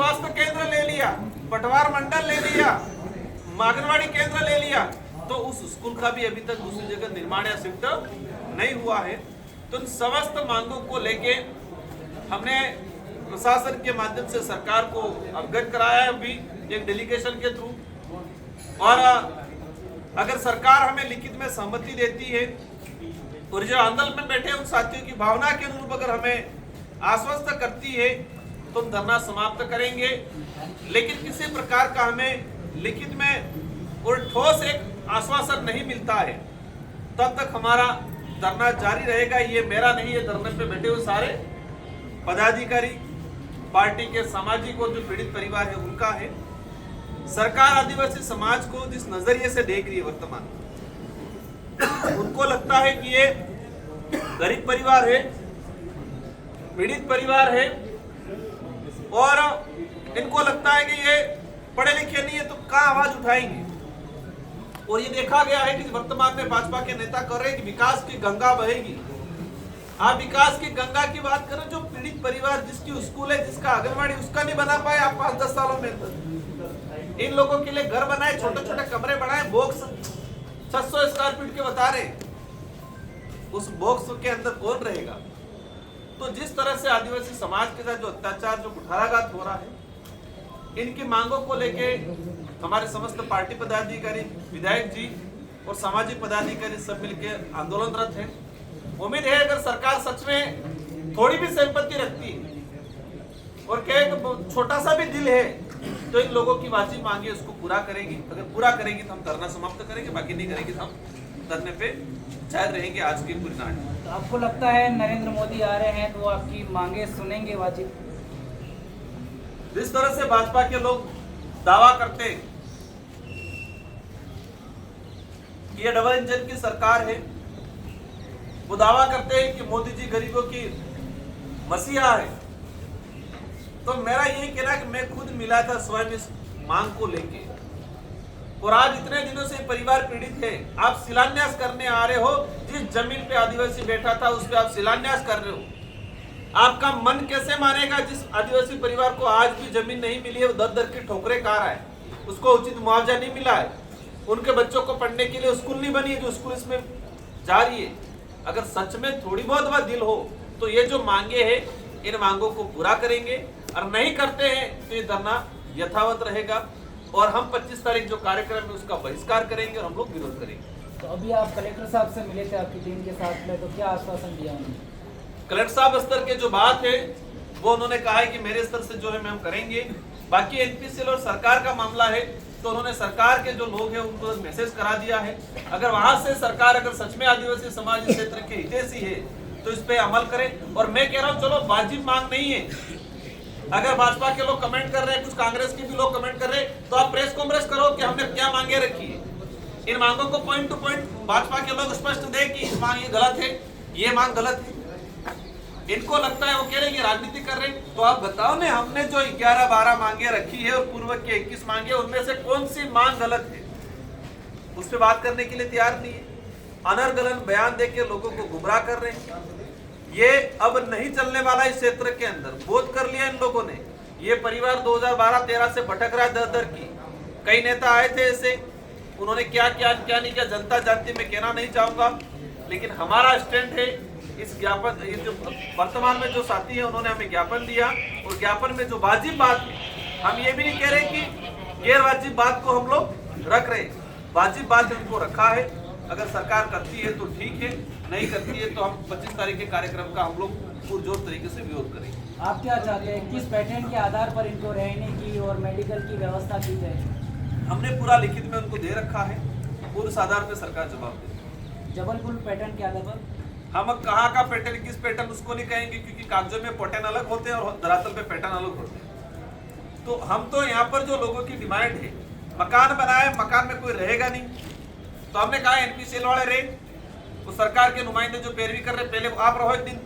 स्वास्थ्य केंद्र ले लिया, पटवार मंडल ले लिया, आंगनवाड़ी केंद्र ले लिया, तो उस स्कूल का भी अभी तक दूसरी जगह निर्माण या शिफ्ट नहीं हुआ है। तो इन समस्त मांगों को लेके हमने प्रशासन के माध्यम से सरकार को अवगत कराया है अभी एक डेलीगेशन के थ्रू, और अगर सरकार हमें लिखित में सहमति देती है और जो आंदोलन में बैठे उन साथियों की भावना के अनुरूप अगर हमें आश्वस्त करती है तो हम धरना समाप्त करेंगे। लेकिन किसी प्रकार का हमें लिखित में और ठोस एक आश्वासन नहीं मिलता है तब तक हमारा धरना जारी रहेगा। ये मेरा नहीं है, धरने पे बैठे हुए सारे पदाधिकारी, पार्टी के सामाजिक और जो पीड़ित परिवार है उनका है। सरकार आदिवासी समाज को जिस नजरिए से देख रही है वर्तमान, उनको लगता है कि ये गरीब परिवार है, पीड़ित परिवार है, और इनको लगता है कि ये पढ़े लिखे नहीं है तो कहाँ आवाज उठाएंगे। और ये देखा गया है कि वर्तमान में भाजपा के नेता कर रहे हैं कि विकास की गंगा बहेगी। आप विकास की गंगा की बात करें, जो पीड़ित परिवार जिसकी स्कूल है, जिसका आंगनवाड़ी, उसका नहीं बना पाए आप 5-10 सालों में। इन लोगों के लिए घर बनाए, छोटे छोटे कमरे बनाए, बॉक्स 600 स्क्वायर फीट के बता रहे, उस बॉक्स के अंदर कौन रहेगा। तो जिस तरह से आदिवासी समाज के साथ जो अत्याचार, जो कुठाराघात हो रहा है, इनकी मांगों को लेके हमारे समस्त पार्टी पदाधिकारी, विधायक जी और सामाजिक पदाधिकारी सब मिलकर आंदोलनरत हैं। उम्मीद है अगर सरकार सच में थोड़ी भी संपत्ति रखती है और क्या छोटा सा भी दिल है तो इन लोगों की वाजिब मांगे उसको पूरा करेगी। अगर पूरा करेगी तो हम धरना समाप्त करेंगे, बाकी नहीं करेगी तो हम धरने पे जाहिर रहेंगे आज की पूरी नाट। तो आपको लगता है नरेंद्र मोदी आ रहे हैं तो वो आपकी मांगे सुनेंगे वाजिब? जिस तरह से भाजपा के लोग दावा करते हैं कि ये डबल इंजन की सरकार है, वो दावा करते हैं कि मोदी जी गरीबों की मसीहा है, तो मेरा यही कहना है कि मैं खुद मिला था स्वयं इस मांग को लेके, और आज इतने दिनों से परिवार पीड़ित है। आप शिलान्यास करने आ रहे हो, जिस जमीन पे आदिवासी बैठा था उस पे आप शिलान्यास कर रहे हो। आपका मन कैसे मानेगा जिस आदिवासी परिवार को आज भी जमीन नहीं मिली है, वो दर दर की ठोकरें खा रहा है, उसको उचित मुआवजा नहीं मिला है, उनके बच्चों को पढ़ने के लिए स्कूल नहीं बनी है जो स्कूल इसमें जा रही है। अगर सच में थोड़ी बहुत दिल हो तो ये जो मांगे हैं इन मांगों को पूरा करेंगे, और नहीं करते हैं तो ये धरना यथावत रहेगा, और हम 25 तारीख जो कार्यक्रम है उसका बहिष्कार करेंगे और हम लोग विरोध करेंगे। तो अभी आप कलेक्टर साहब से मिले थे आपकी टीम के साथ में, तो क्या आश्वासन दिया उन्होंने? कलेक्टर साहब स्तर के जो बात है वो उन्होंने कहा है कि मेरे स्तर से जो है हम करेंगे। बाकी एनपीसीएल और सरकार का मामला है तो उन्होंने सरकार के जो लोग हैं उनको मैसेज करा दिया है। अगर वहां से सरकार अगर सच में आदिवासी समाज इस क्षेत्र के हितैषी है तो इस पे अमल करें। और मैं कह रहा हूँ चलो वाजिब मांग नहीं है, अगर भाजपा के लोग कमेंट कर रहे हैं, कुछ कांग्रेस के भी लोग कमेंट कर रहे हैं, तो आप प्रेस कॉन्फ्रेंस करो कि हमने क्या मांगे रखी है। इन मांगों को पॉइंट टू पॉइंट भाजपा के लोग स्पष्ट दें कि इस मांग ये गलत है, ये मांग गलत है। इनको लगता है वो कह रहे हैं राजनीति कर रहे हैं, तो आप बताओ ना, हमने जो 11-12 मांगे रखी है और पूर्व के 21 मांगे, उनमें से कौन सी मांग गलत है? उस पर बात करने के लिए तैयार नहीं है। अनर्गलन बयान देके लोगों को गुमराह कर रहे हैं। ये अब नहीं चलने वाला इस क्षेत्र के अंदर, बोध कर लिया इन लोगों ने। ये परिवार 2012-13 से भटक रहा है दर की। कई नेता आए थे ऐसे, उन्होंने क्या नहीं किया जनता जानती, मैं कहना नहीं चाहूंगा, लेकिन हमारा स्टैंड है इस ज्ञापन, ये जो वर्तमान में जो साथी है उन्होंने हमें ज्ञापन दिया, और ज्ञापन में जो वाजिब बात है, हम ये भी नहीं कह रहे कि गैर वाजिब बात को हम लोग रख रहे, वाजिब बात उनको रखा है। अगर सरकार करती है तो ठीक है, नहीं करती है तो हम 25 तारीख के कार्यक्रम का हम लोग पुरजोर तरीके से विरोध करेंगे। आप क्या चाहते हैं, किस पैटर्न के आधार पर इनको रहने की और मेडिकल की व्यवस्था की जाए? हमने पूरा लिखित में उनको दे रखा है, और उस आधार पर सरकार जवाब देगी। जबलपुर पैटर्न के आधार पर हम कहाँ का पैटर्न, किस पैटर्न उसको नहीं कहेंगे, क्योंकि कागजों में पैटर्न अलग होते हैं और धरातल पे पैटर्न अलग होते हैं। तो हम तो यहाँ पर जो लोगों की डिमांड है, मकान बनाए, मकान में कोई रहेगा नहीं, तो हमने कहा एनपीसीएल वाले रहे, वो सरकार के नुमाइंदे जो पैरवी कर रहे, पहले आप रहो एक दिन,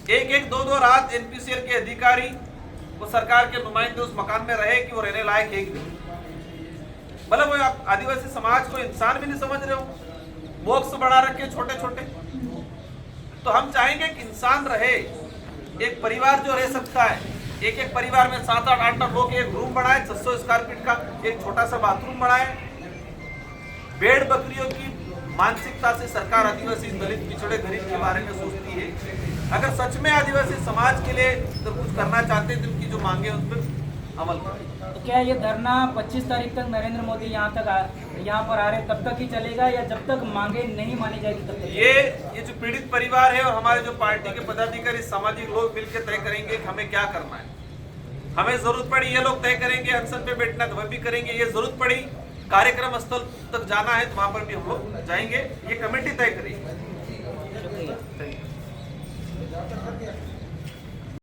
एक 2 रात एनपीसीएल के अधिकारी वो सरकार के नुमाइंदे उस मकान में रहे कि वो रहने लायक है। मतलब वो आप आदिवासी समाज को इंसान भी नहीं समझ रहे हो, बॉक्स बना रखे छोटे छोटे। तो हम चाहेंगे कि इंसान रहे, एक परिवार जो रह सकता है, एक एक परिवार में 7-8 लोग एक रूम बनाए, 600 स्क्वायर फीट का एक छोटा सा बाथरूम बनाए। भेड़ बकरियों की मानसिकता से सरकार आदिवासी, दलित, पिछड़े, गरीब के बारे में सोचती है। अगर सच में आदिवासी समाज के लिए तो कुछ करना चाहते हैं तो उनकी जो मांगे उन पर अमल करें। तो क्या ये धरना 25 तारीख तक नरेंद्र मोदी यहाँ पर आ रहे तब तक ही चलेगा या जब तक मांगे नहीं मानी जाएगी तब तक? ये जो पीड़ित परिवार है और हमारे जो पार्टी के पदाधिकारी, सामाजिक लोग मिलकर तय करेंगे कि हमें क्या करना है। हमें जरूरत पड़ी ये लोग तय करेंगे, अनशन पे बैठना तो वह भी करेंगे। ये जरूरत पड़ी कार्यक्रम स्थल तक जाना है तो वहां पर भी हम लोग जाएंगे। ये कमेटी तय करेगी।